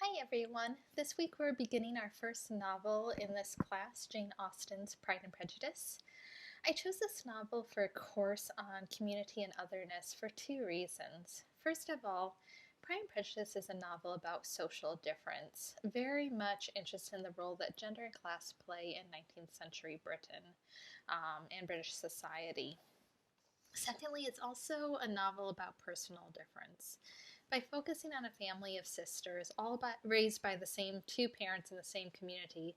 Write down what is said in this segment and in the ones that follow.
Hi everyone! This week we're beginning our first novel in this class, Jane Austen's Pride and Prejudice. I chose this novel for a course on community and otherness for two reasons. First of all, Pride and Prejudice is a novel about social difference, very much interested in the role that gender and class play in 19th century Britain and British society. Secondly, it's also a novel about personal difference. By focusing on a family of sisters, raised by the same two parents in the same community,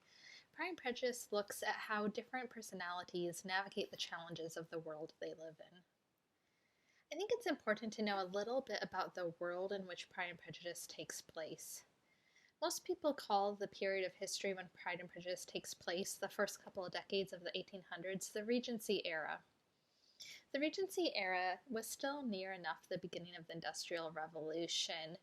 Pride and Prejudice looks at how different personalities navigate the challenges of the world they live in. I think it's important to know a little bit about the world in which Pride and Prejudice takes place. Most people call the period of history when Pride and Prejudice takes place, the first couple of decades of the 1800s, the Regency era. The Regency era was still near enough the beginning of the Industrial Revolution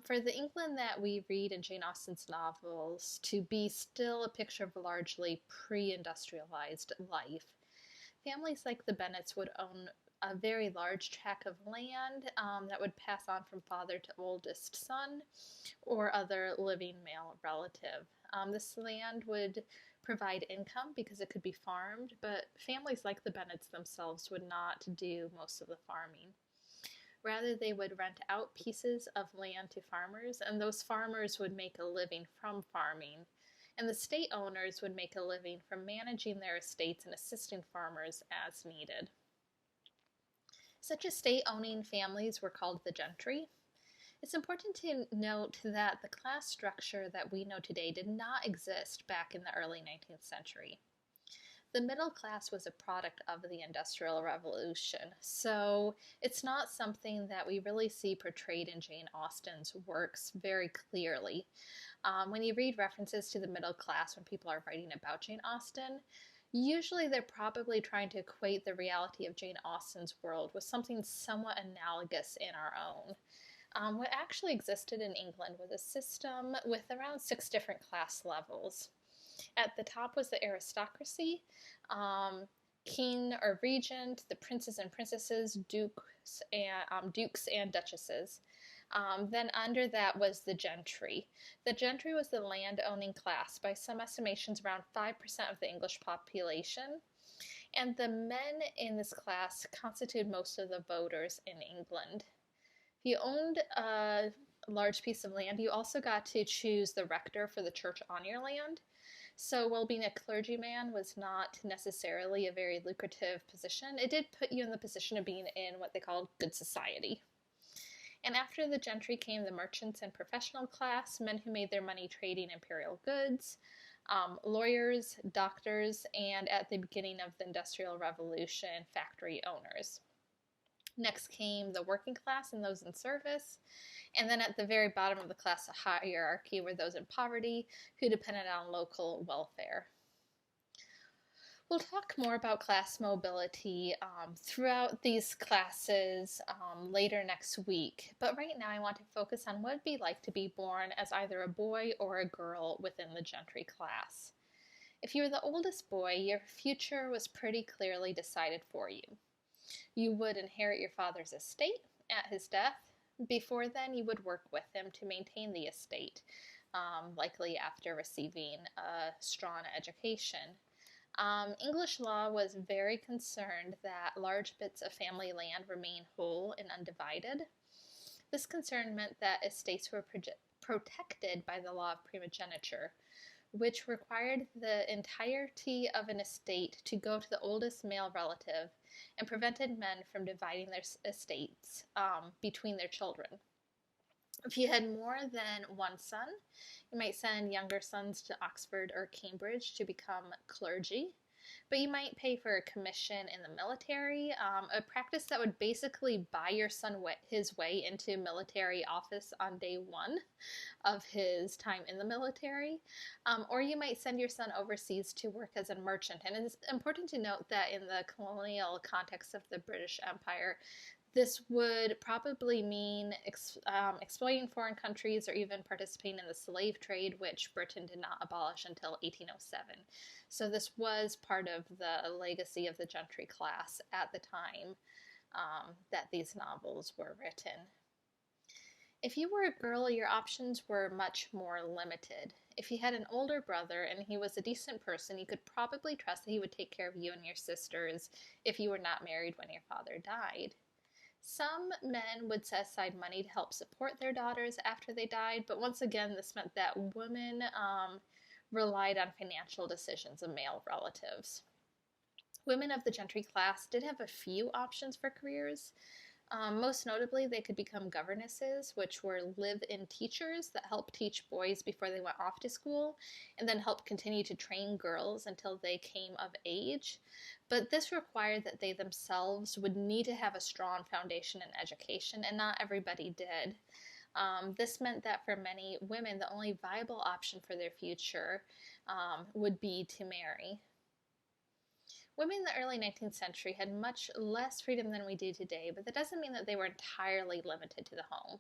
for the England that we read in Jane Austen's novels to be still a picture of a largely pre-industrialized life. Families like the Bennets would own a very large tract of land that would pass on from father to oldest son or other living male relative. This land would provide income because it could be farmed, but families like the Bennets themselves would not do most of the farming. Rather, they would rent out pieces of land to farmers, and those farmers would make a living from farming, and the estate owners would make a living from managing their estates and assisting farmers as needed. Such estate-owning families were called the gentry. It's important to note that the class structure that we know today did not exist back in the early 19th century. The middle class was a product of the Industrial Revolution, so it's not something that we really see portrayed in Jane Austen's works very clearly. When you read references to the middle class when people are writing about Jane Austen, usually they're probably trying to equate the reality of Jane Austen's world with something somewhat analogous in our own. What actually existed in England was a system with around 6 different class levels. At the top was the aristocracy, king or regent, the princes and princesses, dukes and duchesses. Then under that was the gentry. The gentry was the land-owning class, by some estimations around 5% of the English population. And the men in this class constituted most of the voters in England. If you owned a large piece of land, you also got to choose the rector for the church on your land. So while being a clergyman was not necessarily a very lucrative position, it did put you in the position of being in what they called good society. And after the gentry came the merchants and professional class, men who made their money trading imperial goods, lawyers, doctors, and at the beginning of the Industrial Revolution, factory owners. Next came the working class and those in service. And then at the very bottom of the class hierarchy were those in poverty who depended on local welfare. We'll talk more about class mobility throughout these classes later next week. But right now I want to focus on what it'd be like to be born as either a boy or a girl within the gentry class. If you were the oldest boy, your future was pretty clearly decided for you. You would inherit your father's estate at his death. Before then, you would work with him to maintain the estate, likely after receiving a strong education. English law was very concerned that large bits of family land remain whole and undivided. This concern meant that estates were protected by the law of primogeniture, which required the entirety of an estate to go to the oldest male relative and prevented men from dividing their estates between their children. If you had more than one son, you might send younger sons to Oxford or Cambridge to become clergy, but you might pay for a commission in the military, a practice that would basically buy your son his way into military office on day one of his time in the military, or you might send your son overseas to work as a merchant. And it's important to note that in the colonial context of the British Empire, this would probably mean exploiting foreign countries or even participating in the slave trade, which Britain did not abolish until 1807. So this was part of the legacy of the gentry class at the time that these novels were written. If you were a girl, your options were much more limited. If you had an older brother and he was a decent person, you could probably trust that he would take care of you and your sisters if you were not married when your father died. Some men would set aside money to help support their daughters after they died, but once again, this meant that women relied on financial decisions of male relatives. Women of the gentry class did have a few options for careers. Most notably, they could become governesses, which were live in teachers that helped teach boys before they went off to school, and then help continue to train girls until they came of age. But this required that they themselves would need to have a strong foundation in education, and not everybody did. This meant that for many women, the only viable option for their future would be to marry. Women in the early 19th century had much less freedom than we do today, but that doesn't mean that they were entirely limited to the home.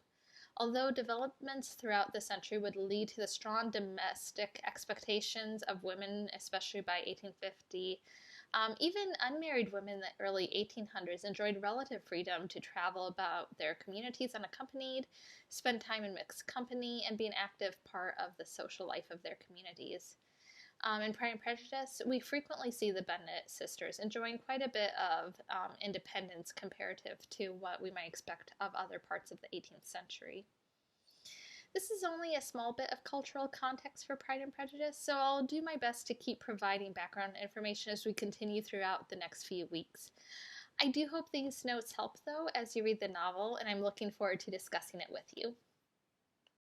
Although developments throughout the century would lead to the strong domestic expectations of women, especially by 1850, even unmarried women in the early 1800s enjoyed relative freedom to travel about their communities unaccompanied, spend time in mixed company, and be an active part of the social life of their communities. In Pride and Prejudice, we frequently see the Bennet sisters enjoying quite a bit of independence comparative to what we might expect of other parts of the 18th century. This is only a small bit of cultural context for Pride and Prejudice, so I'll do my best to keep providing background information as we continue throughout the next few weeks. I do hope these notes help, though, as you read the novel, and I'm looking forward to discussing it with you.